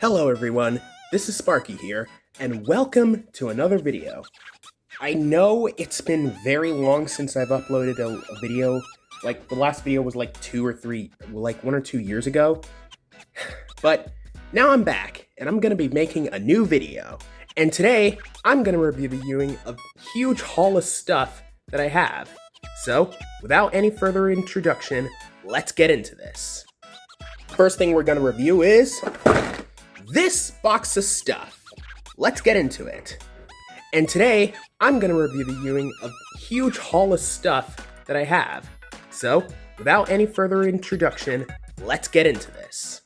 Hello everyone, this is Sparky here, and welcome to another video. I know it's been very long since I've uploaded a video, like the last video was like 1 or 2 years ago, but now I'm back, and I'm going to be making a new video, and today I'm going to be reviewing a huge haul of stuff that I have. So, without any further introduction, let's get into this. First thing we're going to review is this box of stuff. Let's get into it. And today, I'm going to be reviewing a huge haul of stuff that I have. So, without any further introduction, let's get into this.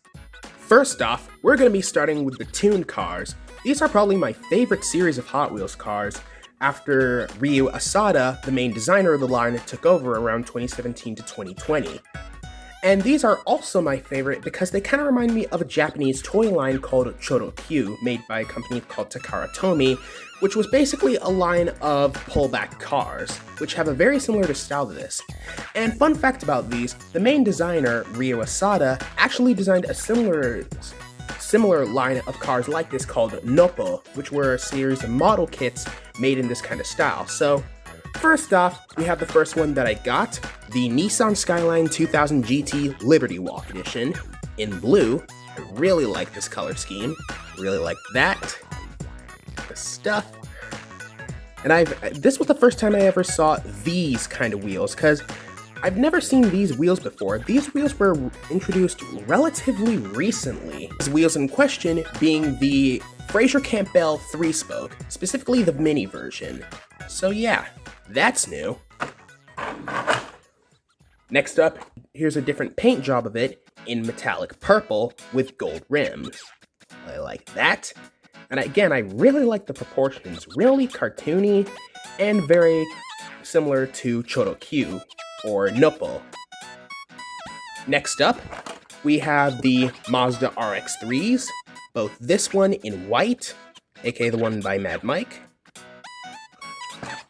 First off, we're going to be starting with the tuned cars. These are probably my favorite series of Hot Wheels cars after Ryu Asada, the main designer of the line, took over around 2017 to 2020. And these are also my favorite because they kind of remind me of a Japanese toy line called Chorokyu, made by a company called Takara Tomy, which was basically a line of pullback cars, which have a very similar style to this. And fun fact about these, the main designer, Ryu Asada, actually designed a similar line of cars like this called Noppo, which were a series of model kits made in this kind of style. So, first off, we have the first one that I got, the Nissan Skyline 2000 GT Liberty Walk Edition in blue. I really like this color scheme, really like that. The stuff. And this was the first time I ever saw these kind of wheels, because I've never seen these wheels before. These wheels were introduced relatively recently. These wheels in question being the Fraser Campbell 3-spoke, specifically the mini version. So yeah, that's new. Next up, here's a different paint job of it in metallic purple with gold rims. I like that. And again, I really like the proportions, really cartoony and very similar to Chorokyu or Noppo. Next up, we have the Mazda RX-3s, both this one in white, aka the one by Mad Mike,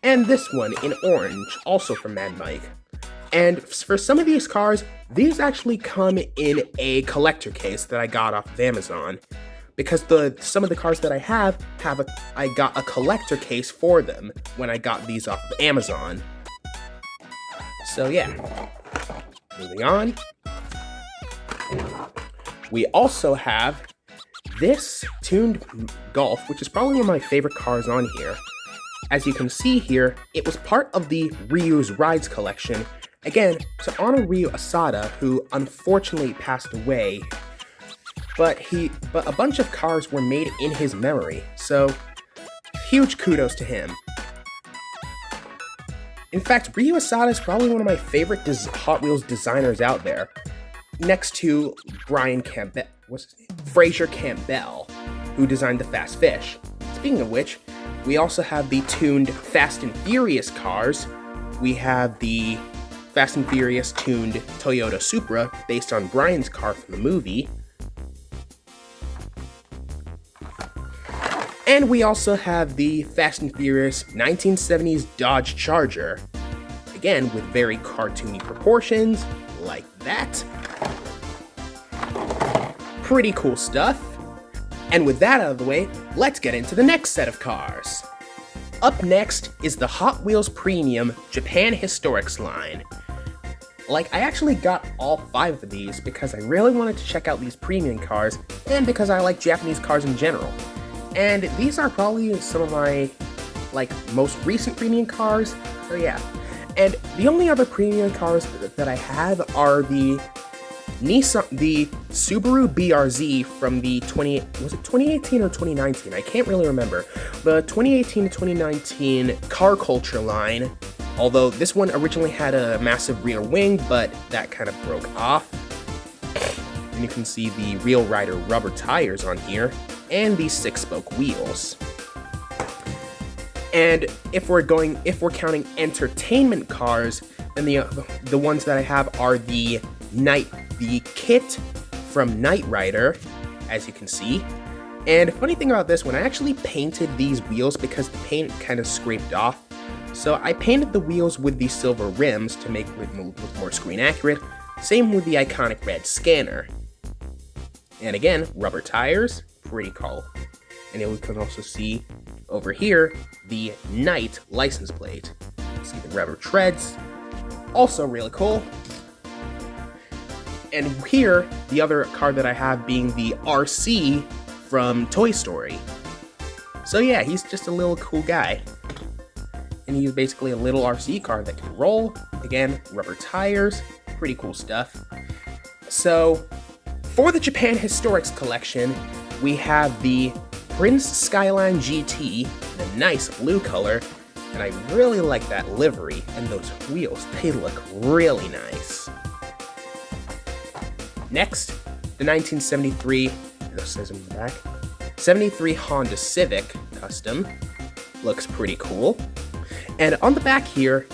and this one in orange, also from Mad Mike. And for some of these cars, these actually come in a collector case that I got off of Amazon, because some of the cars that I have I got a collector case for them when I got these off of Amazon. So yeah, moving on. We also have this tuned Golf, which is probably one of my favorite cars on here. As you can see here, it was part of the Ryu's Rides collection, again, to honor Ryu Asada, who unfortunately passed away, but a bunch of cars were made in his memory, so huge kudos to him. In fact, Ryu Asada is probably one of my favorite Hot Wheels designers out there, next to Fraser Campbell, who designed the Fast Fish. Speaking of which, we also have the tuned Fast and Furious cars. We have the Fast and Furious tuned Toyota Supra, based on Brian's car from the movie. And we also have the Fast and Furious 1970s Dodge Charger, again with very cartoony proportions, like that. Pretty cool stuff. And with that out of the way, let's get into the next set of cars. Up next is the Hot Wheels Premium Japan Historics line. I actually got all 5 of these because I really wanted to check out these premium cars, and because I like Japanese cars in general. And these are probably some of my, most recent premium cars, so yeah. And the only other premium cars that I have are the Subaru BRZ from the 2018 or 2019? I can't really remember. The 2018 to 2019 Car Culture line, although this one originally had a massive rear wing, but that kind of broke off. And you can see the Real Rider rubber tires on here, and these 6-spoke wheels. And if we're counting entertainment cars, then the ones that I have are the kit from Knight Rider, as you can see. And funny thing about this one, I actually painted these wheels because the paint kind of scraped off. So I painted the wheels with the silver rims to make it look more screen accurate. Same with the iconic red scanner. And again, rubber tires, pretty cool. And you can also see over here the Knight license plate. See the rubber treads, also really cool. And here, the other card that I have being the RC from Toy Story. So yeah, he's just a little cool guy. And he's basically a little RC car that can roll. Again, rubber tires, pretty cool stuff. So, for the Japan Historics collection, we have the Prince Skyline GT in a nice blue color, and I really like that livery and those wheels. They look really nice. Next, the 1973, it says in the back, 73 Honda Civic Custom. Looks pretty cool. And on the back here,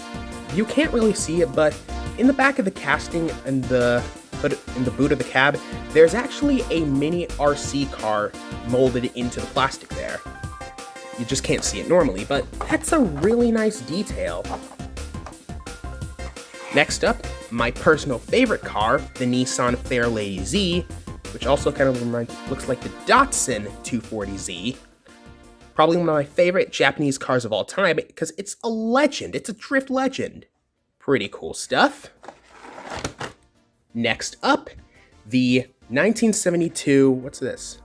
you can't really see it, but in the back of the casting and the hood, in the boot of the cab, there's actually a mini RC car molded into the plastic there. You just can't see it normally, but that's a really nice detail. Next up, my personal favorite car, the Nissan Fairlady Z, which also kind of looks like the Datsun 240Z. Probably one of my favorite Japanese cars of all time because it's a legend. It's a drift legend. Pretty cool stuff. Next up, the 1972, what's this?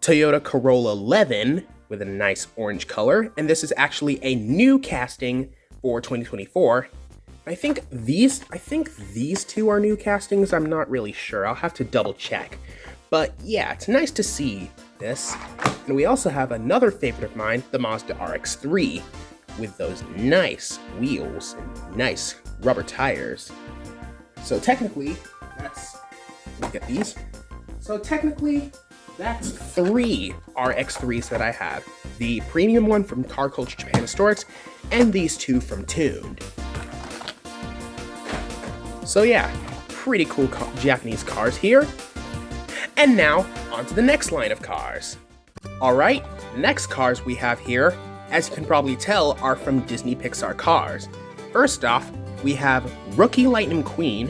Toyota Corolla 11 with a nice orange color. And this is actually a new casting for 2024. I think these two are new castings. I'm not really sure. I'll have to double check. But yeah, it's nice to see this. And we also have another favorite of mine, the Mazda RX-3, with those nice wheels and nice rubber tires. So technically, let me get these. So technically, that's 3 RX-3s that I have. The premium one from Car Culture Japan Historics, and these 2 from Tuned. So yeah, pretty cool Japanese cars here. And now, on to the next line of cars. Alright, the next cars we have here, as you can probably tell, are from Disney Pixar cars. First off, we have Rookie Lightning McQueen,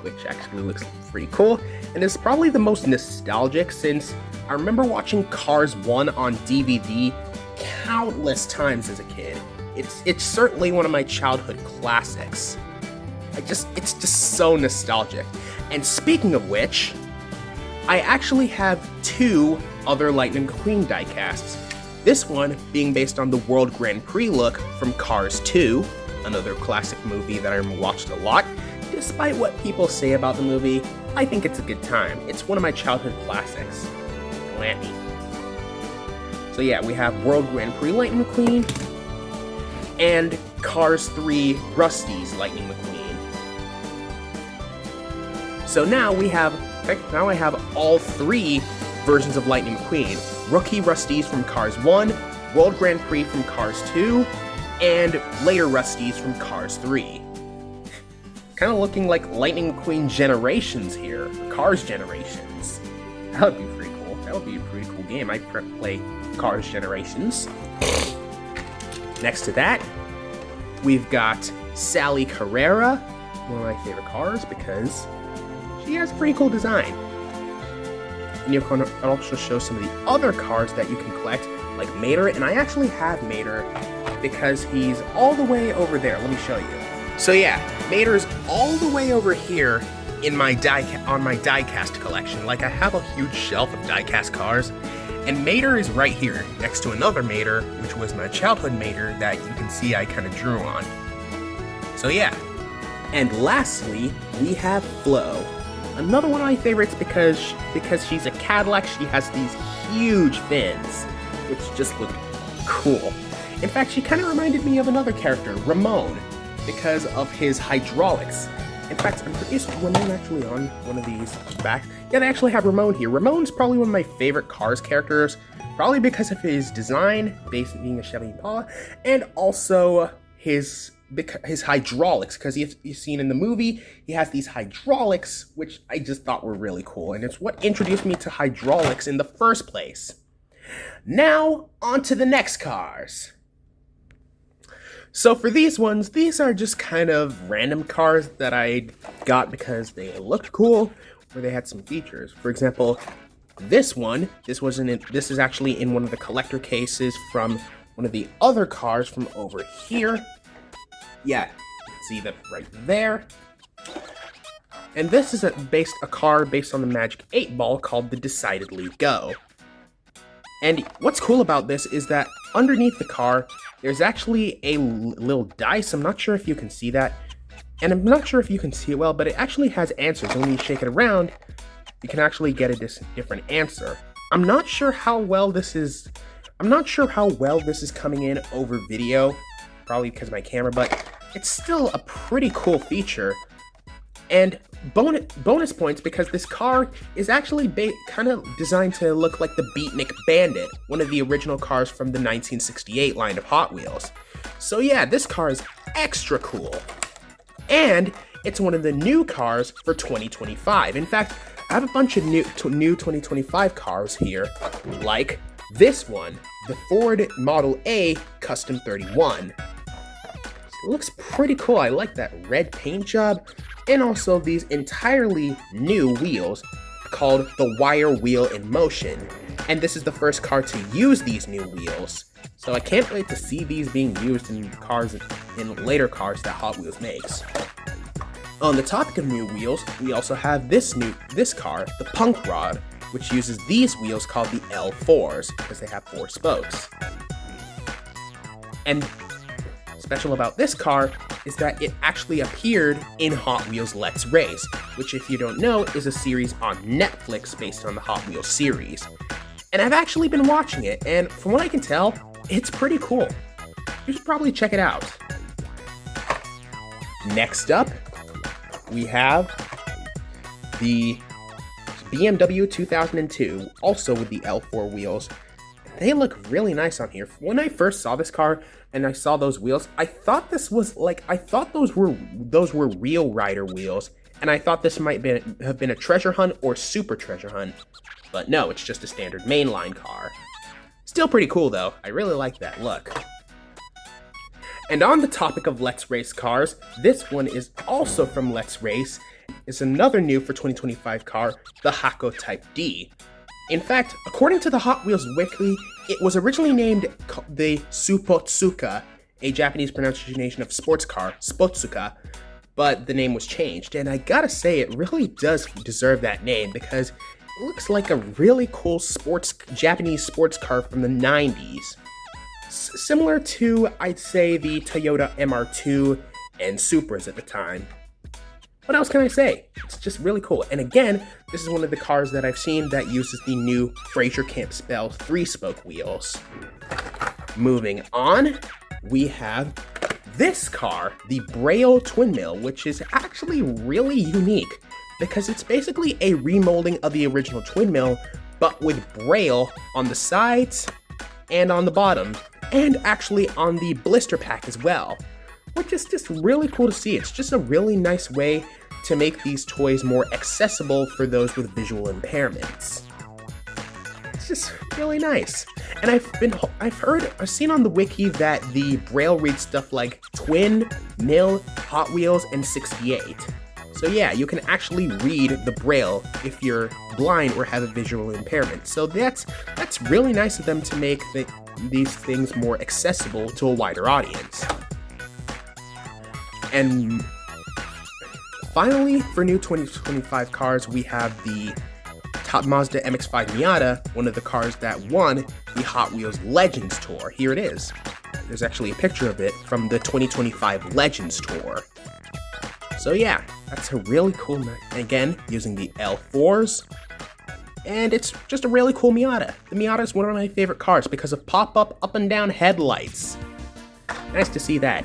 which actually looks pretty cool, and is probably the most nostalgic since I remember watching Cars 1 on DVD countless times as a kid. It's certainly one of my childhood classics. It's just so nostalgic. And speaking of which, I actually have 2 other Lightning McQueen diecasts. This one being based on the World Grand Prix look from Cars 2, another classic movie that I watched a lot. Despite what people say about the movie, I think it's a good time. It's one of my childhood classics. Lampy. So yeah, we have World Grand Prix Lightning McQueen and Cars 3 Rusty's Lightning McQueen. So now I have all 3 versions of Lightning McQueen. Rookie Rusty's from Cars 1, World Grand Prix from Cars 2, and later Rusty's from Cars 3. Kind of looking like Lightning McQueen Generations here, Cars Generations. That would be pretty cool. That would be a pretty cool game. I'd play Cars Generations. Next to that, we've got Sally Carrera, one of my favorite cars because she has a pretty cool design. And you can also show some of the other cars that you can collect, like Mater, and I actually have Mater because he's all the way over there. Let me show you. So yeah, Mater's all the way over here in my diecast collection. Like I have a huge shelf of diecast cars, and Mater is right here next to another Mater, which was my childhood Mater that you can see I kind of drew on. So yeah. And lastly, we have Flo. Another one of my favorites because she's a Cadillac. She has these huge fins, which just look cool. In fact, she kind of reminded me of another character, Ramon, because of his hydraulics. In fact, is Ramon actually on one of these back? Yeah, they actually have Ramon here. Ramon's probably one of my favorite Cars characters, probably because of his design, being a Chevy Impala, and also his hydraulics, because you've seen in the movie, he has these hydraulics, which I just thought were really cool, and it's what introduced me to hydraulics in the first place. Now, on to the next cars. So for these ones, these are just kind of random cars that I got because they looked cool, or they had some features. For example, this is actually in one of the collector cases from one of the other cars from over here. Yeah, you can see that right there. And this is a car based on the Magic 8 Ball called the Decidedly Go. And what's cool about this is that underneath the car, there's actually a little dice. I'm not sure if you can see that. And I'm not sure if you can see it well, but it actually has answers. And when you shake it around, you can actually get a different answer. I'm not sure how well this is coming in over video, probably because of my camera, but it's still a pretty cool feature. And bonus points because this car is actually kind of designed to look like the Beatnik Bandit, one of the original cars from the 1968 line of Hot Wheels. So yeah, this car is extra cool. And it's one of the new cars for 2025. In fact, I have a bunch of new 2025 cars here, like this one, the Ford Model A Custom 31. It looks pretty cool. I like that red paint job. And also these entirely new wheels called the Wire Wheel in Motion. And this is the first car to use these new wheels. So I can't wait to see these being used in later cars that Hot Wheels makes. On the topic of new wheels, we also have this car, the Punk Rod, which uses these wheels called the L4s because they have 4 spokes. And special about this car is that it actually appeared in Hot Wheels Let's Race, which if you don't know is a series on Netflix based on the Hot Wheels series. And I've actually been watching it, and from what I can tell, it's pretty cool. You should probably check it out. Next up, we have the BMW 2002, also with the L4 wheels. They look really nice on here. When I first saw this car and I saw those wheels, I thought those were real Rider wheels, and I thought this might have been a treasure hunt or super treasure hunt. But no, it's just a standard mainline car. Still pretty cool though. I really like that look. And on the topic of Let's Race cars, this one is also from Let's Race. It's another new for 2025 car, the Hako Type D. In fact, according to the Hot Wheels Wiki, it was originally named the Spotsuka, a Japanese pronunciation of sports car, Spotsuka, but the name was changed. And I gotta say, it really does deserve that name because it looks like a really cool Japanese sports car from the 90s. Similar to, I'd say, the Toyota MR2 and Supras at the time. What else can I say? It's just really cool. And again, this is one of the cars that I've seen that uses the new Fraser Campbell 3-spoke wheels. Moving on, we have this car, the Braille Twin Mill, which is actually really unique because it's basically a remolding of the original Twin Mill, but with Braille on the sides and on the bottom, and actually on the blister pack as well, which is just really cool to see. It's just a really nice way to make these toys more accessible for those with visual impairments. It's just really nice. And I've seen on the wiki that the Braille reads stuff like Twin, Mill, Hot Wheels, and 68. So yeah, you can actually read the Braille if you're blind or have a visual impairment. So that's really nice of them to make these things more accessible to a wider audience. And finally, for new 2025 cars, we have the Top Mazda MX-5 Miata, one of the cars that won the Hot Wheels Legends Tour. Here it is. There's actually a picture of it from the 2025 Legends Tour. So yeah, that's a really cool, again, using the L4s. And it's just a really cool Miata. The Miata is one of my favorite cars because of pop-up up and down headlights. Nice to see that.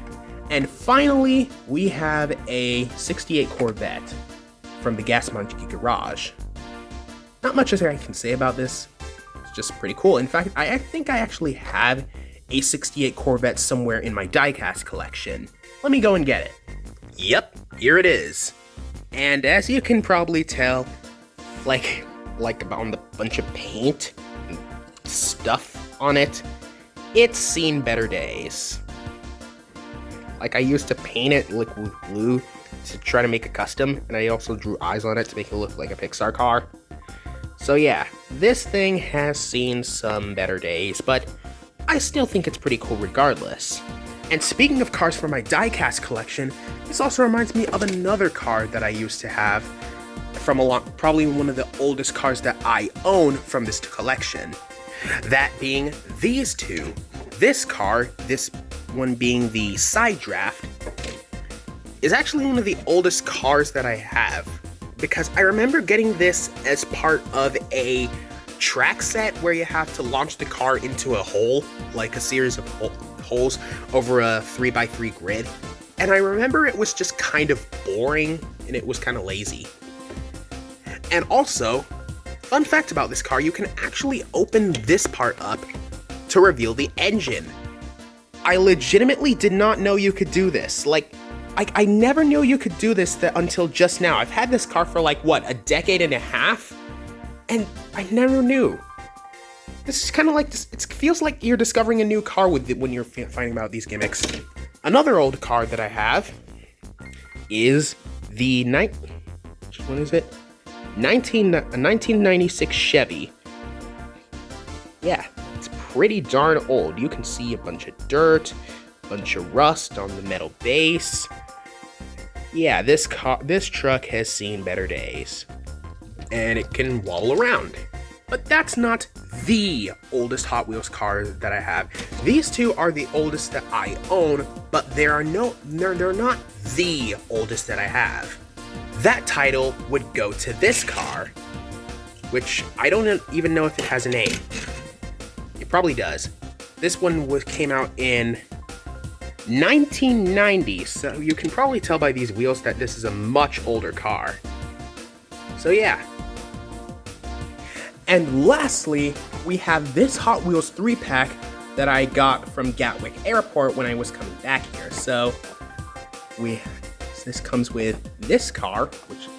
And finally, we have a 68 Corvette from the Gas Monkey Garage. Not much as I can say about this. It's just pretty cool. In fact, I think I actually have a 68 Corvette somewhere in my diecast collection. Let me go and get it. Yep, here it is. And as you can probably tell, like on the bunch of paint and stuff on it, it's seen better days. Like, I used to paint it with blue to try to make a custom, and I also drew eyes on it to make it look like a Pixar car. So yeah, this thing has seen some better days, but I still think it's pretty cool regardless. And speaking of cars from my diecast collection, this also reminds me of another car that I used to have from probably one of the oldest cars that I own from this collection. That being these two. This car, this one being the Side Draft, is actually one of the oldest cars that I have, because I remember getting this as part of a track set where you have to launch the car into a hole, like a series of holes over a 3x3 grid. And I remember it was just kind of boring and it was kind of lazy. And also, fun fact about this car, you can actually open this part up to reveal the engine. I legitimately did not know you could do this. Like, I never knew you could do this until just now. I've had this car for like, what, a decade and a half? And I never knew. This is kind of like this. It feels like you're discovering a new car when you're finding out these gimmicks. Another old car that I have is the 1996 Chevy. Yeah, it's pretty darn old. You can see a bunch of dirt, a bunch of rust on the metal base. Yeah, this truck has seen better days. And it can wobble around. But that's not the oldest Hot Wheels car that I have. These two are the oldest that I own, but they're not the oldest that I have. That title would go to this car, which I don't even know if it has a name. It probably does. This one came out in 1990, so you can probably tell by these wheels that this is a much older car. So yeah. And lastly, we have this Hot Wheels 3-pack that I got from Gatwick Airport when I was coming back here. So this comes with this car, which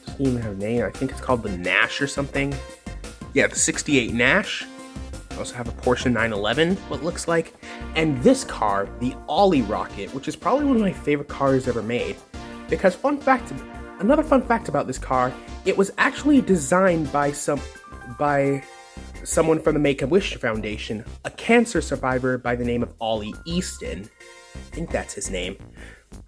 doesn't even have a name. I think it's called the Nash or something. Yeah, the 68 Nash. I also have a Porsche 911, what it looks like. And this car, the Ollie Rocket, which is probably one of my favorite cars ever made. Because another fun fact about this car, it was actually designed by someone from the Make-A-Wish Foundation, a cancer survivor by the name of Ollie Easton. I think that's his name.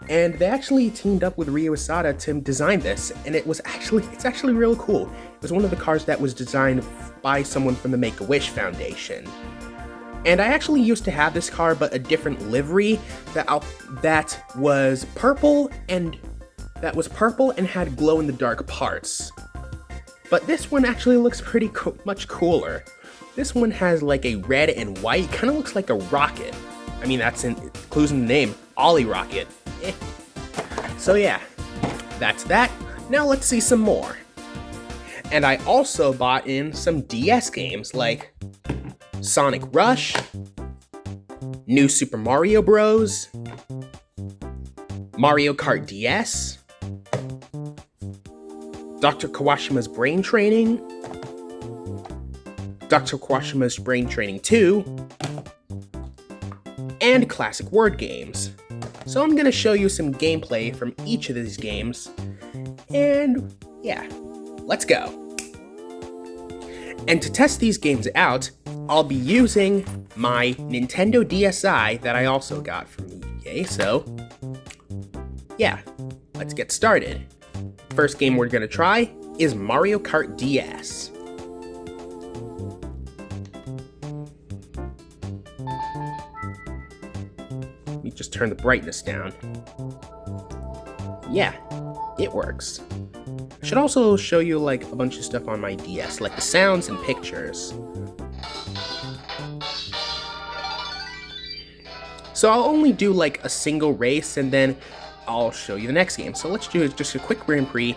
And they actually teamed up with Ryo Asada to design this, and it's actually real cool. It was one of the cars that was designed by someone from the Make-A-Wish Foundation. And I actually used to have this car, but a different livery that was purple and had glow-in-the-dark parts. But this one actually looks much cooler. This one has like a red and white, kind of looks like a rocket. I mean, clues in the name, Ollie Rocket. So yeah, that's that. Now let's see some more. And I also bought in some DS games like Sonic Rush, New Super Mario Bros, Mario Kart DS, Dr. Kawashima's Brain Training, Dr. Kawashima's Brain Training 2, and classic word games. So I'm going to show you some gameplay from each of these games, and yeah, let's go. And to test these games out, I'll be using my Nintendo DSi that I also got from EA, so yeah, let's get started. First game we're going to try is Mario Kart DS. Let me just turn the brightness down. Yeah, it works. I should also show you like a bunch of stuff on my DS, like the sounds and pictures. So I'll only do like a single race and then I'll show you the next game. So let's do just a quick Grand Prix.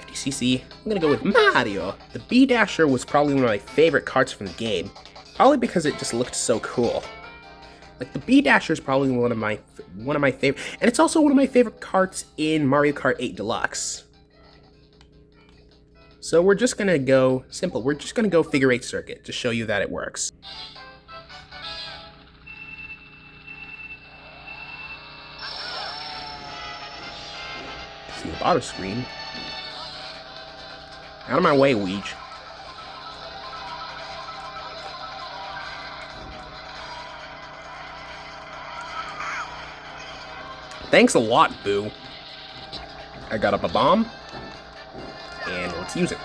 50cc. I'm gonna go with Mario. The B-Dasher was probably one of my favorite karts from the game. Probably because it just looked so cool. Like the B-Dasher is probably one of my favorite, and it's also one of my favorite karts in Mario Kart 8 Deluxe. So we're just gonna go simple. We're just gonna go figure 8 circuit to show you that it works. See the bottom screen. Out of my way, Weege. Thanks a lot, Boo. I got up a bomb, and let's use it.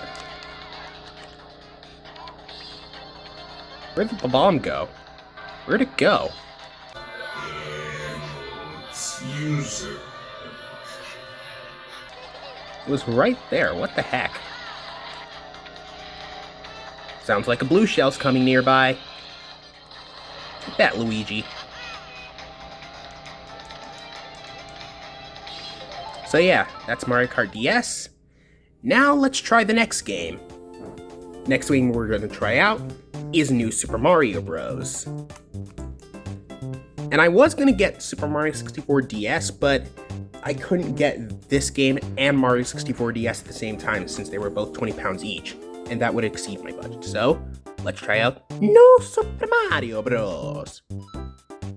Where did the bomb go? Where'd it go? Let's use it. It was right there. What the heck? Sounds like a blue shell's coming nearby. Take that, Luigi. So yeah, that's Mario Kart DS. Now let's try the next game. Next game we're going to try out is New Super Mario Bros. And I was going to get Super Mario 64 DS, but I couldn't get this game and Mario 64 DS at the same time since they were both 20 pounds each, and that would exceed my budget. So, let's try out New Super Mario Bros.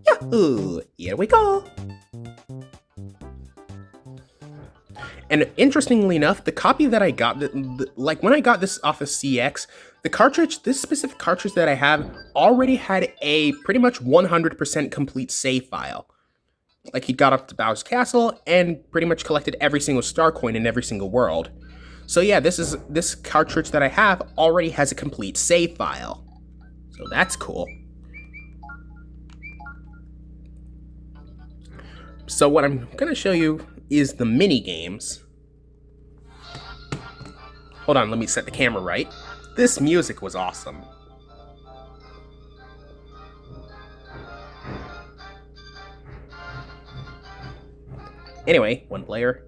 Yahoo! Here we go! And interestingly enough, the copy that I got, like when I got this off of CX, the cartridge, this specific cartridge that I have, already had a pretty much 100% complete save file. Like he got up to Bowser's Castle and pretty much collected every single star coin in every single world. So yeah, this cartridge that I have already has a complete save file. So that's cool. So what I'm gonna show you is the mini games. Hold on, let me set the camera right. This music was awesome. Anyway, one player.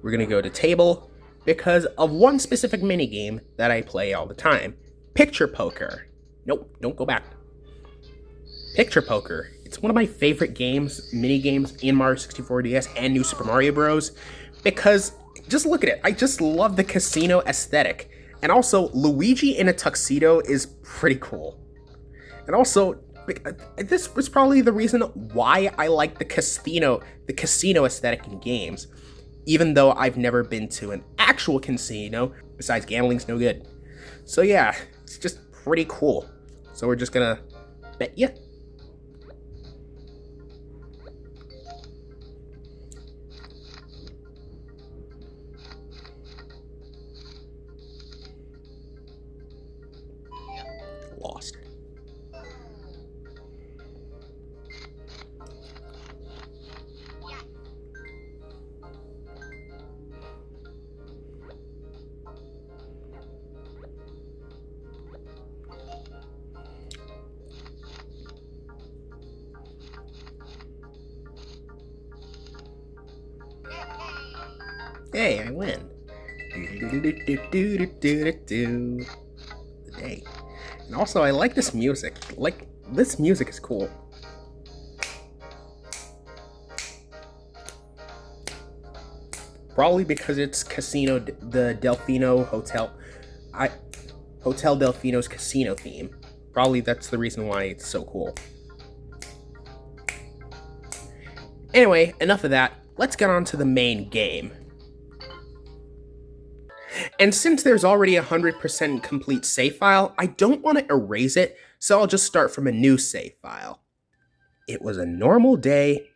We're gonna go to table because of one specific mini game that I play all the time. Picture poker. Nope, don't go back. Picture poker. It's one of my favorite games, mini games in Mario 64 DS and New Super Mario Bros. Because just look at it. I just love the casino aesthetic. And also, Luigi in a tuxedo is pretty cool. And also, this was probably the reason why I like the casino aesthetic in games. Even though I've never been to an actual casino, besides gambling's no good. So yeah, it's just pretty cool. So we're just gonna bet ya. Lost. Hey, I win. The day. And also, I like this music. Like, this music is cool. Probably because it's Casino, the Delfino Hotel. Hotel Delfino's casino theme. Probably that's the reason why it's so cool. Anyway, enough of that. Let's get on to the main game. And since there's already a 100% complete save file, I don't want to erase it, so I'll just start from a new save file. It was a normal day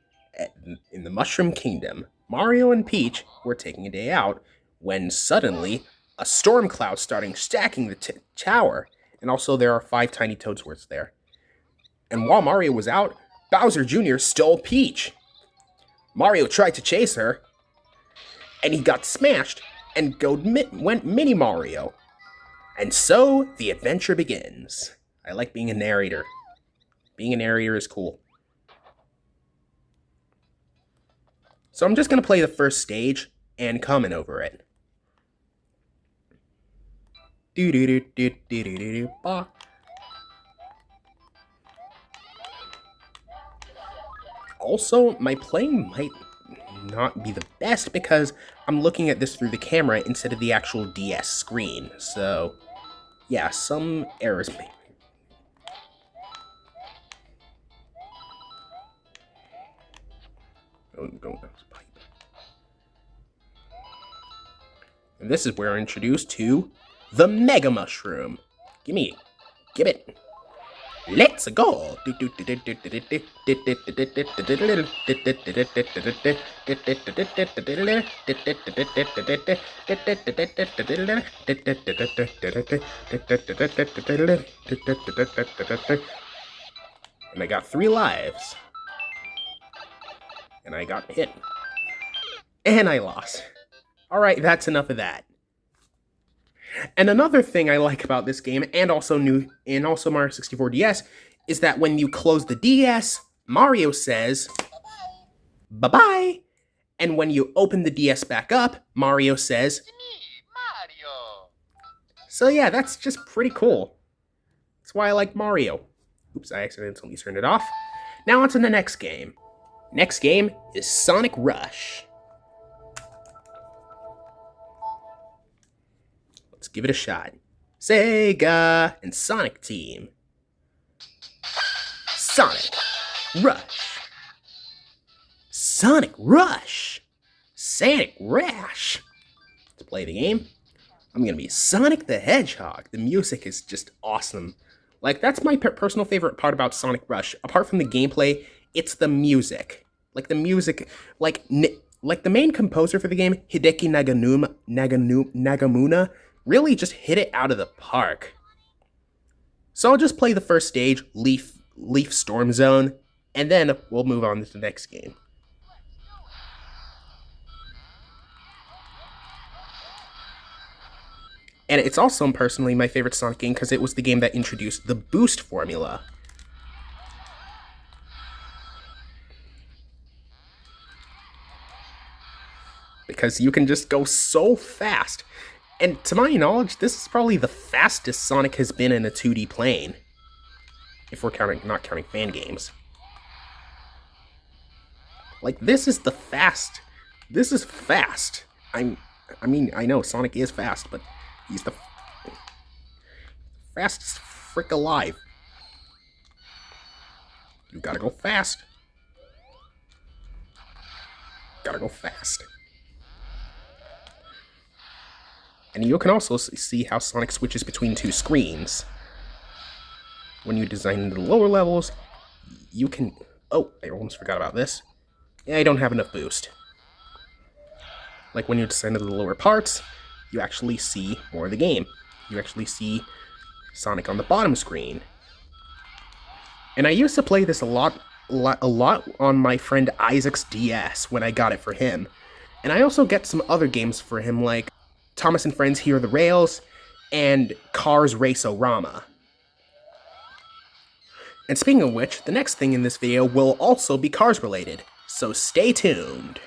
in the Mushroom Kingdom. Mario and Peach were taking a day out when suddenly a storm cloud started stacking the tower, and also there are 5 tiny Toadsworths there. And while Mario was out, Bowser Jr. stole Peach. Mario tried to chase her, and he got smashed, and went Mini Mario. And so, the adventure begins. I like being a narrator. Being a narrator is cool. So I'm just going to play the first stage and comment over it. Bah. Also, my playing might not be the best because I'm looking at this through the camera instead of the actual DS screen. So, yeah, some errors may. And this is where we're introduced to the Mega Mushroom. Give it. Let's go. And I got 3 lives. And I got hit. And I lost. Alright, that's enough of that. And another thing I like about this game, and also Mario 64 DS, is that when you close the DS, Mario says, bye-bye. And when you open the DS back up, Mario says, Mario. So yeah, that's just pretty cool. That's why I like Mario. Oops, I accidentally turned it off. Now on to the next game. Next game is Sonic Rush. Let's give it a shot. Sega and Sonic Team. Sonic Rush. Sonic Rush. Sonic Rash. Let's play the game. I'm gonna be Sonic the Hedgehog. The music is just awesome. Like, that's my personal favorite part about Sonic Rush. Apart from the gameplay, it's the music. Like, the music, like the main composer for the game, Hideki Nagamuna, really just hit it out of the park. So I'll just play the first stage, Leaf Storm Zone, and then we'll move on to the next game. And it's also personally my favorite Sonic game because it was the game that introduced the boost formula. Because you can just go so fast. And to my knowledge, this is probably the fastest Sonic has been in a 2D plane. If we're not counting fan games. Like, this is fast. I mean, I know Sonic is fast, but he's the fastest frick alive. You gotta go fast. Gotta go fast. And you can also see how Sonic switches between 2 screens. When you design the lower levels, you can... Oh, I almost forgot about this. Yeah, I don't have enough boost. Like, when you design the lower parts, you actually see more of the game. You actually see Sonic on the bottom screen. And I used to play this a lot on my friend Isaac's DS when I got it for him. And I also get some other games for him, like Thomas and Friends Here Are the Rails, and Cars Race-O-Rama. And speaking of which, the next thing in this video will also be Cars related, so stay tuned.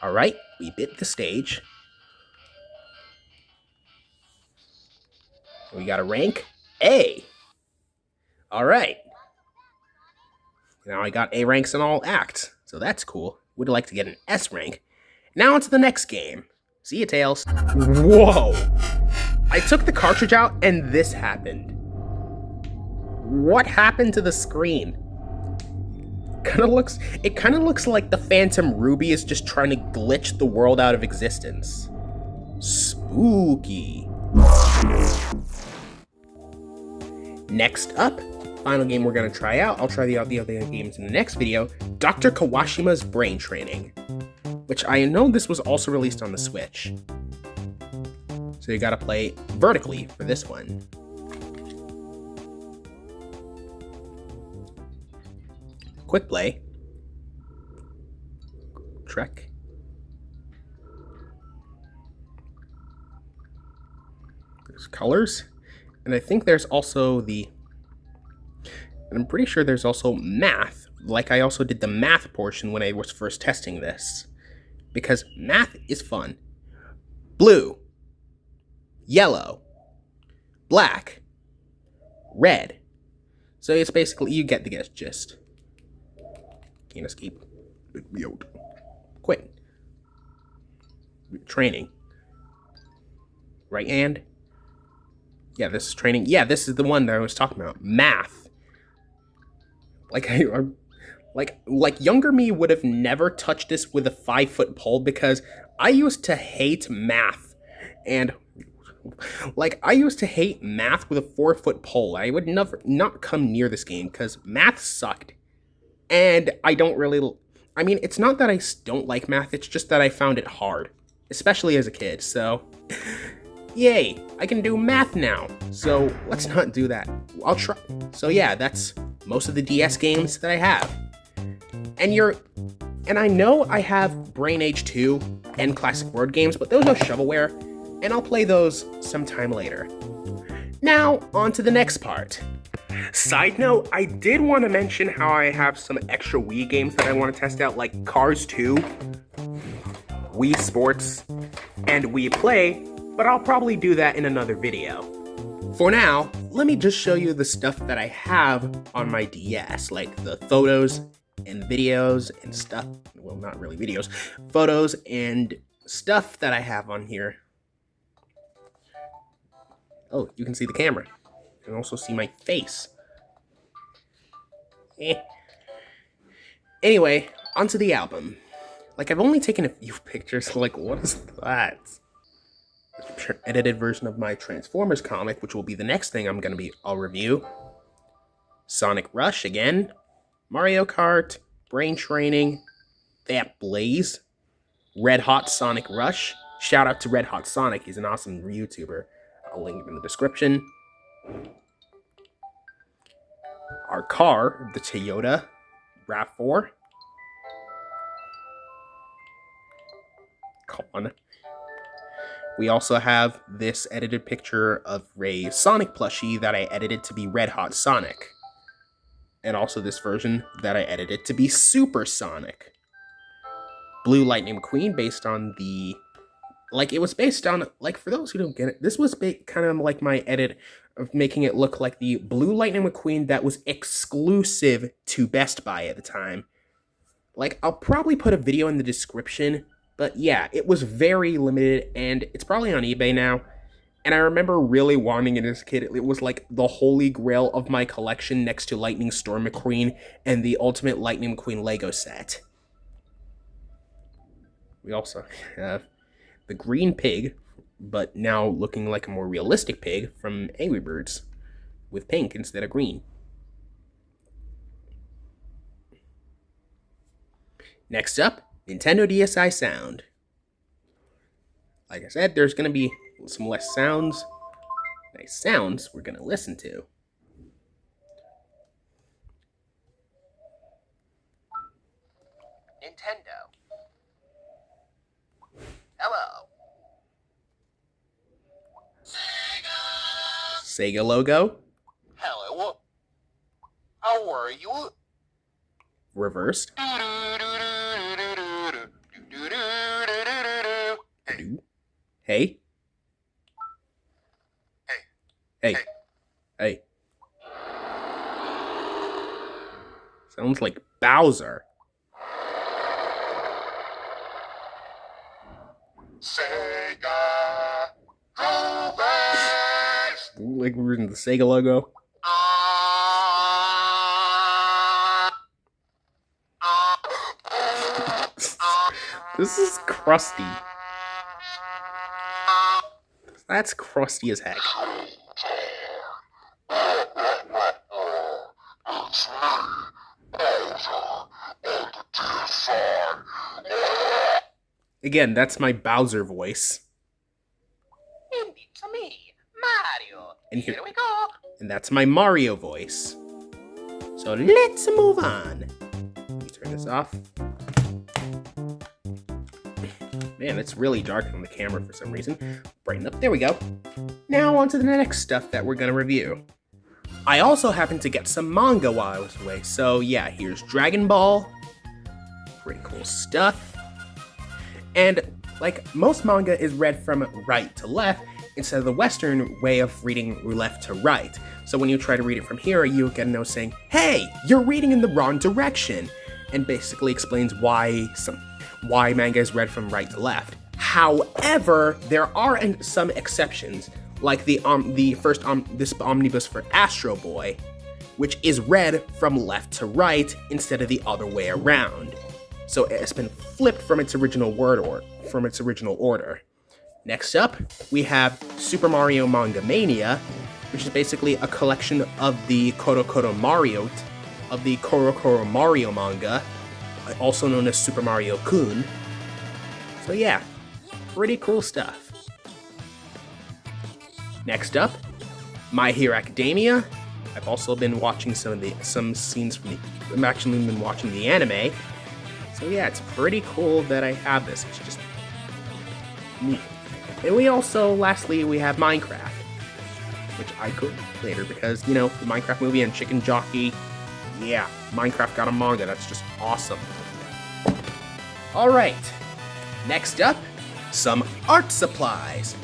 Alright, we bit the stage. We got a rank A. Alright. Now I got A ranks in all acts, so that's cool. Would like to get an S rank. Now on to the next game. See ya, Tails. Whoa! I took the cartridge out and this happened. What happened to the screen? It kind of looks like the Phantom Ruby is just trying to glitch the world out of existence. Spooky. Next up, final game we're gonna try out. I'll try the other games in the next video. Dr. Kawashima's Brain Training, which I know this was also released on the Switch. So you gotta play vertically for this one. Quick play. Trek. There's colors. And I think there's also and I'm pretty sure there's also math. Like, I also did the math portion when I was first testing this. Because math is fun. Blue. Yellow. Black. Red. So it's basically, you get the gist. Can't escape. Quit. Training. Right hand. Yeah, this is training. Yeah, this is the one that I was talking about. Math. Like, like younger me would have never touched this with a 5-foot pole because I used to hate math. And Like, I used to hate math with a 4-foot pole. I would never not come near this game because math sucked. And I don't really... I mean, it's not that I don't like math, it's just that I found it hard. Especially as a kid, so... Yay, I can do math now. So, let's not do that. I'll try. So yeah, that's most of the DS games that I have. And I know I have Brain Age 2 and Classic Word games, but those are shovelware, and I'll play those sometime later. Now, on to the next part. Side note, I did want to mention how I have some extra Wii games that I want to test out, like Cars 2, Wii Sports, and Wii Play, but I'll probably do that in another video. For now, let me just show you the stuff that I have on my DS, like the photos and videos and stuff. Well, not really videos, photos and stuff that I have on here. Oh, you can see the camera. You can also see my face. Anyway, onto the album. Like, I've only taken a few pictures, like, what is that? Edited version of my Transformers comic, which will be the next thing I'll review. Sonic Rush again. Mario Kart. Brain Training. They have Blaze. Red Hot Sonic Rush. Shout out to Red Hot Sonic, he's an awesome YouTuber. I'll link him in the description. Our car, the Toyota RAV4. Come on. We also have this edited picture of a Sonic plushie that I edited to be Red Hot Sonic. And also this version that I edited to be Super Sonic. Blue Lightning McQueen, based on the... Like, it was based on... Like, for those who don't get it, this was kind of like my edit of making it look like the Blue Lightning McQueen that was exclusive to Best Buy at the time. Like, I'll probably put a video in the description, but yeah, it was very limited, and it's probably on eBay now. And I remember really wanting it as a kid. It was like the holy grail of my collection next to Lightning Storm McQueen and the Ultimate Lightning McQueen Lego set. We also have the Green Pig, but now looking like a more realistic pig from Angry Birds, with pink instead of green. Next up, Nintendo DSi sound. Like I said, there's going to be some less sounds. Nice sounds we're going to listen to. Nintendo. Hello. Sega logo. Hello. How are you? Reversed. Hey. Hey. Hey. Sounds like Bowser. Sega. Go West. Like we're in the Sega logo. This is crusty. That's crusty as heck. Again, that's my Bowser voice. It's me, Mario. And Here we go. And that's my Mario voice. So let's move on. Let me turn this off. Man, it's really dark on the camera for some reason. Brighten up, there we go. Now on to the next stuff that we're gonna review. I also happened to get some manga while I was away, so yeah, here's Dragon Ball. Pretty cool stuff. And like most manga is read from right to left instead of the Western way of reading left to right. So when you try to read it from here, you get a note saying, "Hey, you're reading in the wrong direction," and basically explains why manga is read from right to left. However, there are some exceptions, like this omnibus for Astro Boy, which is read from left to right instead of the other way around. So it's been flipped from its original order. Next up, we have Super Mario Manga Mania, which is basically a collection of the Koro Mario manga, also known as Super Mario Kun. So yeah, pretty cool stuff. Next up, My Hero Academia. I've also been watching some scenes from the. I've actually been watching the anime. So yeah, it's pretty cool that I have this. It's just neat. And lastly, we have Minecraft, which I could later because, you know, the Minecraft movie and Chicken Jockey. Yeah, Minecraft got a manga. That's just awesome. Alright, next up, some art supplies.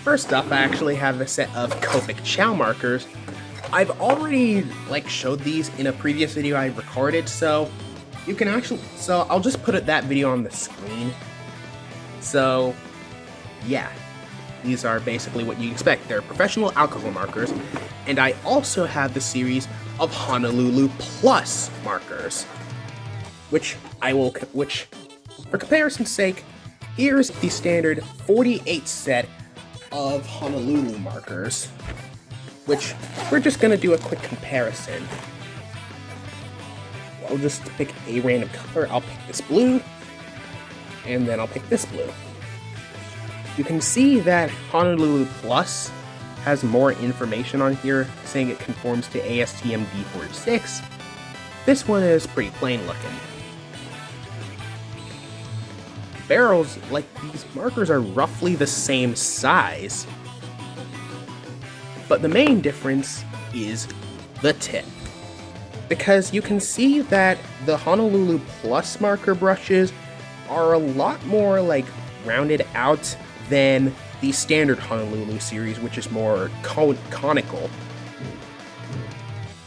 First up, I actually have a set of Copic Chow markers. I've already, showed these in a previous video I recorded, so you can I'll just put that video on the screen. So, yeah, these are basically what you expect. They're professional alcohol markers, and I also have the series of Honolulu Plus markers, which for comparison's sake, here's the standard 48 set of Honolulu markers, which we're just gonna do a quick comparison. I'll just pick a random color. I'll pick this blue, and then I'll pick this blue. You can see that Honolulu Plus has more information on here, saying it conforms to ASTM D46. This one is pretty plain looking. Barrels, these markers are roughly the same size, but the main difference is the tip. Because you can see that the Honolulu Plus marker brushes are a lot more rounded out than the standard Honolulu series, which is more conical.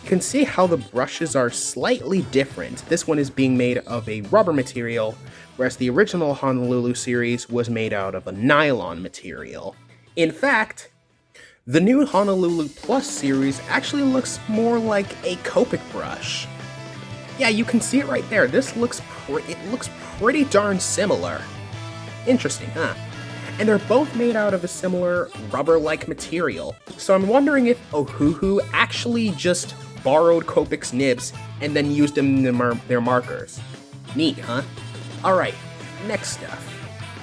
You can see how the brushes are slightly different. This one is being made of a rubber material, whereas the original Honolulu series was made out of a nylon material. In fact, the new Honolulu Plus series actually looks more like a Copic brush. Yeah, you can see it right there. This looks pretty darn similar. Interesting, huh? And they're both made out of a similar rubber-like material. So I'm wondering if Ohuhu actually just borrowed Copic's nibs and then used them in their markers. Neat, huh? Alright, next stuff.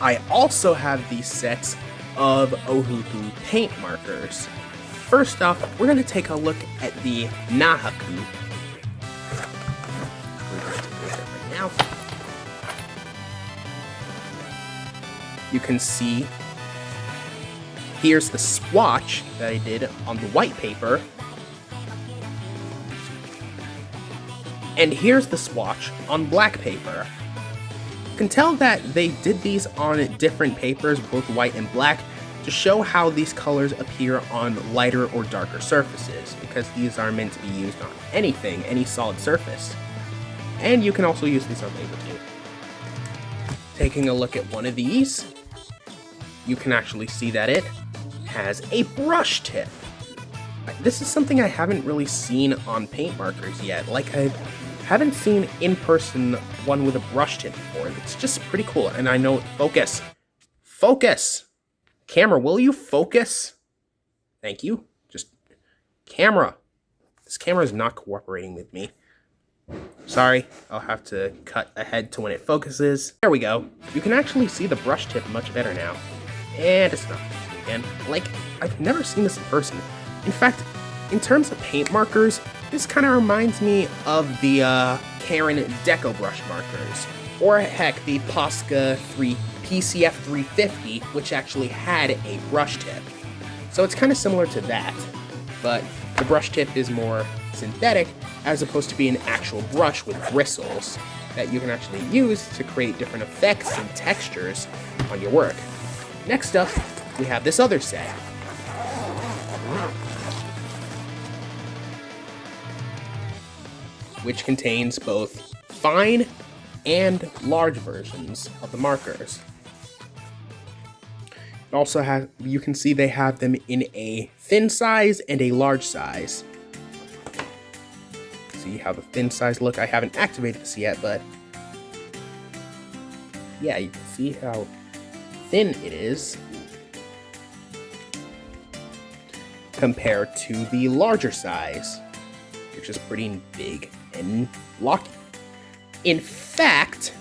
I also have these sets of Ohuhu paint markers. First off, we're going to take a look at the Nahaku. Right now. You can see here's the swatch that I did on the white paper. And here's the swatch on black paper. You can tell that they did these on different papers, both white and black, to show how these colors appear on lighter or darker surfaces, because these are meant to be used on anything, any solid surface. And you can also use these on paper too. Taking a look at one of these, you can actually see that it has a brush tip. This is something I haven't really seen on paint markers yet. I haven't seen in person one with a brush tip before. It's just pretty cool. And I know, focus. Camera, will you focus? Thank you. Just, camera. This camera is not cooperating with me. Sorry, I'll have to cut ahead to when it focuses. There we go. You can actually see the brush tip much better now. And it's not again. I've never seen this in person. In fact, in terms of paint markers, this kind of reminds me of the Karen Deco brush markers. Or heck, the Posca PCF 350, which actually had a brush tip. So it's kind of similar to that, but the brush tip is more synthetic as opposed to being an actual brush with bristles that you can actually use to create different effects and textures on your work. Next up, we have this other set. Which contains both fine and large versions of the markers. It also has, you can see they have them in a thin size and a large size. See how the thin size look? I haven't activated this yet, but yeah, you can see how thin it is. compared to the larger size, which is pretty big and blocky. In fact,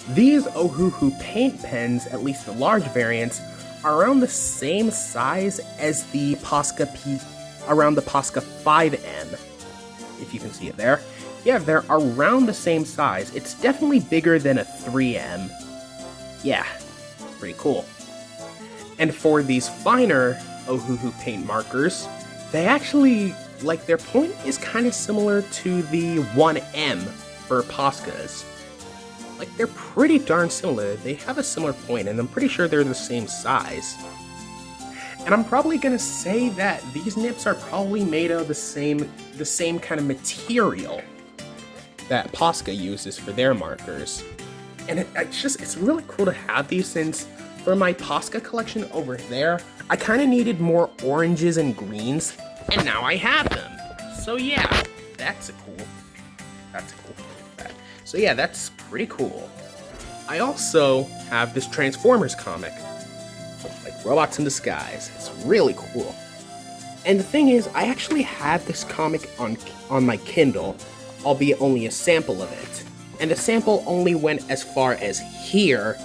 these Ohuhu paint pens, at least the large variants, are around the same size as the Posca around the Posca 5M, if you can see it there. Yeah, they're around the same size. It's definitely bigger than a 3M. Yeah, pretty cool. And for these finer Ohuhu paint markers, they actually, like, their point is kind of similar to the 1M for Poscas. Like, they're pretty darn similar. They have a similar point, and I'm pretty sure they're the same size. And I'm probably gonna say that these nips are probably made of the same kind of material that Posca uses for their markers. And it's really cool to have these, since for my Posca collection over there, I kind of needed more oranges and greens, and now I have them. So yeah, that's a cool thing. So yeah, that's pretty cool. I also have this Transformers comic, like Robots in Disguise. It's really cool. And the thing is, I actually have this comic on my Kindle, albeit only a sample of it. And the sample only went as far as here,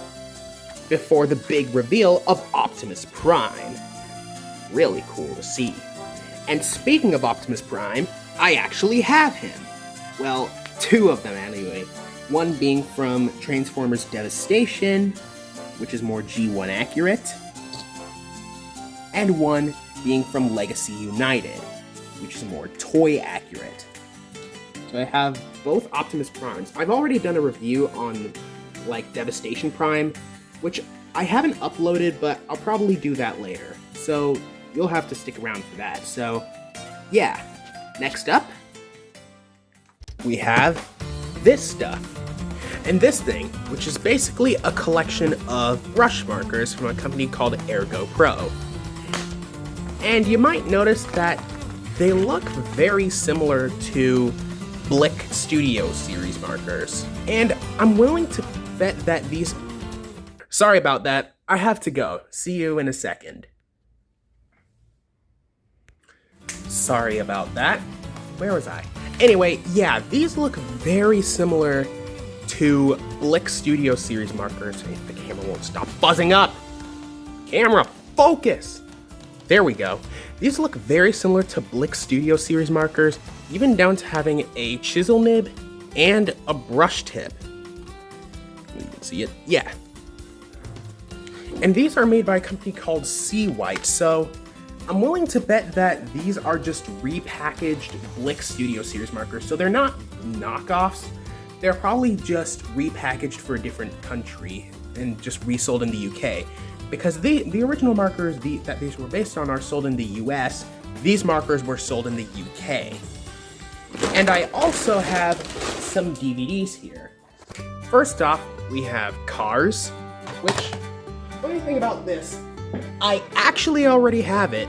before the big reveal of Optimus Prime. Really cool to see. And speaking of Optimus Prime, I actually have him. Well, two of them anyway. One being from Transformers Devastation, which is more G1 accurate, and one being from Legacy United, which is more toy accurate. So I have both Optimus Primes. I've already done a review on, like, Devastation Prime, which I haven't uploaded, but I'll probably do that later. So you'll have to stick around for that. So yeah, next up, we have this stuff. And this thing, which is basically a collection of brush markers from a company called Ergo Pro. And you might notice that they look very similar to Blick Studio series markers. And I'm willing to bet that these... Sorry about that, I have to go. See you in a second. Sorry about that. Where was I? Anyway, yeah, these look very similar to Blick Studio series markers. If the camera won't stop buzzing up. Camera, focus! There we go. These look very similar to Blick Studio series markers, even down to having a chisel nib and a brush tip. You can see it? Yeah. And these are made by a company called Sea White, so I'm willing to bet that these are just repackaged Blick Studio series markers. So they're not knockoffs. They're probably just repackaged for a different country and just resold in the UK. Because the original markers that these were based on are sold in the US. These markers were sold in the UK. And I also have some DVDs here. First off, we have Cars, which, funny thing about this, I actually already have it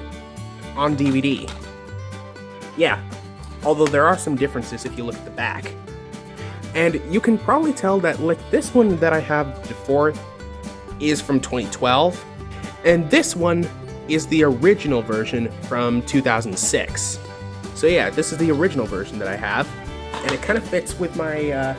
on DVD. Yeah, although there are some differences if you look at the back. And you can probably tell that, like, this one that I have before is from 2012, and this one is the original version from 2006. So yeah, this is the original version that I have, and it kind of fits with my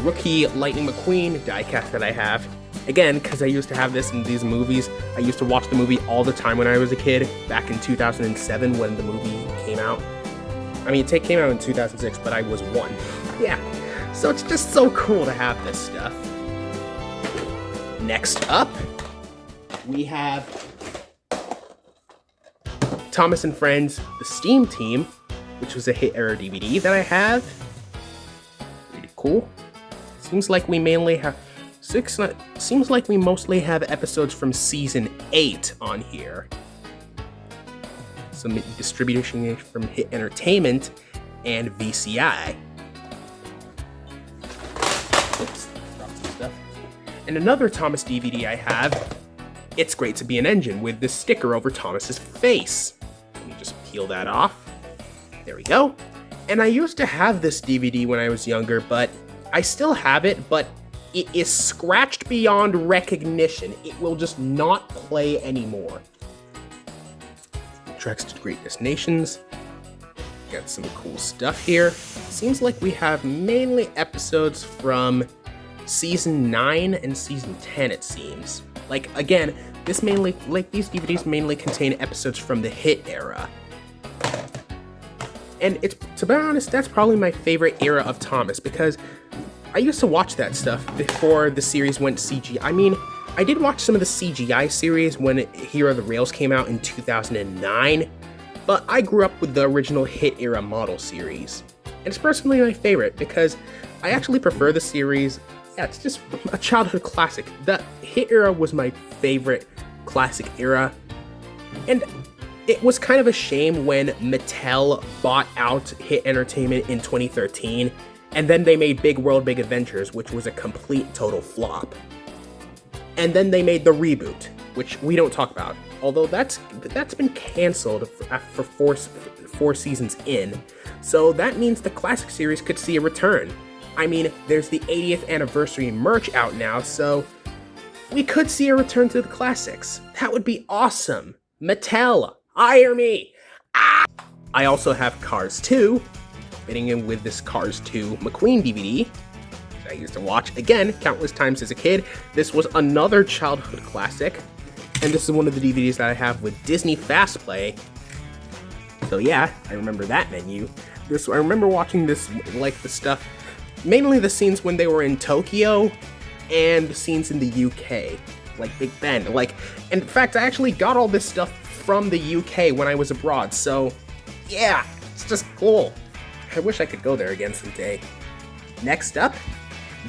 rookie Lightning McQueen diecast that I have. Again, because I used to have this in these movies. I used to watch the movie all the time when I was a kid, back in 2007 when the movie came out. I mean, it came out in 2006, but I was 1. Yeah, so it's just so cool to have this stuff. Next up, we have Thomas and Friends, The Steam Team, which was a hit era DVD that I have. Pretty cool. Seems like we mostly have episodes from season 8 on here. Some distribution from Hit Entertainment and VCI. Oops, dropped some stuff. And another Thomas DVD I have, It's Great to Be an Engine, with this sticker over Thomas's face. Let me just peel that off. There we go. And I used to have this DVD when I was younger, but I still have it, but it is scratched beyond recognition. It will just not play anymore. Treks to Great Destinations. Got some cool stuff here. Seems like we have mainly episodes from Season 9 and Season 10, it seems. Like, again, these DVDs mainly contain episodes from the hit era. And to be honest, that's probably my favorite era of Thomas, because I used to watch that stuff before the series went CGI. I mean, I did watch some of the CGI series when Hero of the Rails came out in 2009, but I grew up with the original hit era model series. And it's personally my favorite because I actually prefer the series. Yeah, it's just a childhood classic. The hit era was my favorite classic era. And it was kind of a shame when Mattel bought out Hit Entertainment in 2013, and then they made Big World Big Adventures, which was a complete total flop. And then they made the reboot, which we don't talk about, although that's been canceled for four seasons in. So that means the classic series could see a return. I mean, there's the 80th anniversary merch out now, so we could see a return to the classics. That would be awesome. Mattel, hire me! Ah! I also have Cars 2, fitting in with this Cars 2 McQueen DVD. I used to watch, again, countless times as a kid. This was another childhood classic, and this is one of the DVDs that I have with Disney Fast Play. So yeah, I remember that menu. I remember watching this, like, the stuff, mainly the scenes when they were in Tokyo, and the scenes in the UK, like Big Ben. Like, in fact, I actually got all this stuff from the UK when I was abroad, so yeah, it's just cool. I wish I could go there again someday. Next up,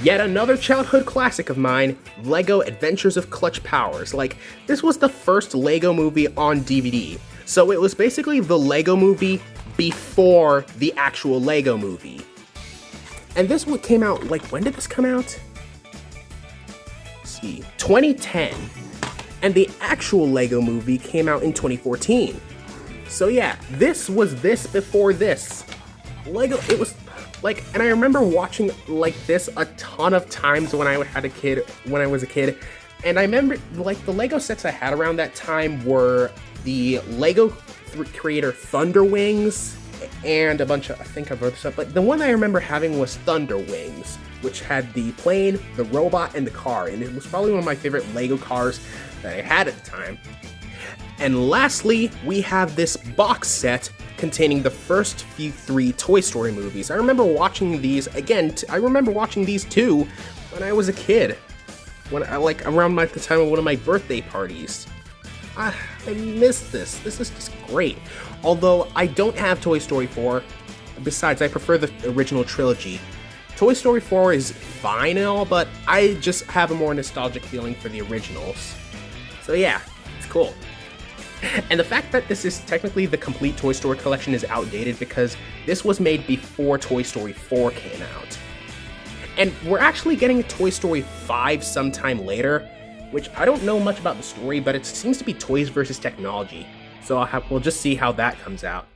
yet another childhood classic of mine, LEGO Adventures of Clutch Powers. Like, this was the first LEGO movie on DVD. So it was basically the LEGO movie before the actual LEGO movie. And this one came out, like, when did this come out? Let's see, 2010. And the actual LEGO movie came out in 2014. So yeah, this was this before this. LEGO, it was like, and I remember watching like this a ton of times when I was a kid, and I remember like the LEGO sets I had around that time were the LEGO creator Thunder Wings and a bunch of, I think I've other stuff, but the one I remember having was Thunder Wings, which had the plane, the robot, and the car, and it was probably one of my favorite LEGO cars that I had at the time. And lastly, we have this box set containing the first three Toy Story movies. I remember watching these, again, I remember watching these too when I was a kid. When I, like, around the time of one of my birthday parties. I miss this. This is just great. Although, I don't have Toy Story 4. Besides, I prefer the original trilogy. Toy Story 4 is fine and all, but I just have a more nostalgic feeling for the originals. So yeah, it's cool. And the fact that this is technically the complete Toy Story collection is outdated because this was made before Toy Story 4 came out. And we're actually getting a Toy Story 5 sometime later, which I don't know much about the story, but it seems to be toys versus technology. So we'll just see how that comes out.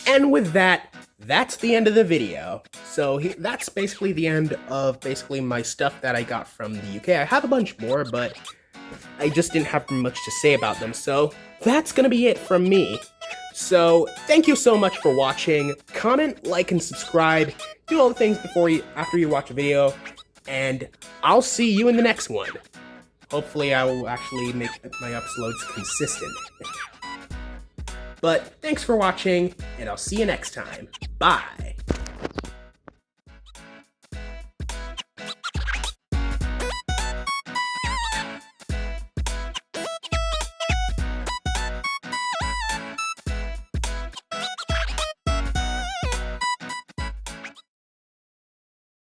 And with that, that's the end of the video. So that's basically the end of my stuff that I got from the UK. I have a bunch more, but I just didn't have much to say about them, so that's gonna be it from me. So, thank you so much for watching. Comment, like, and subscribe. Do all the things after you watch a video, and I'll see you in the next one. Hopefully, I will actually make my uploads consistent. But, thanks for watching, and I'll see you next time. Bye!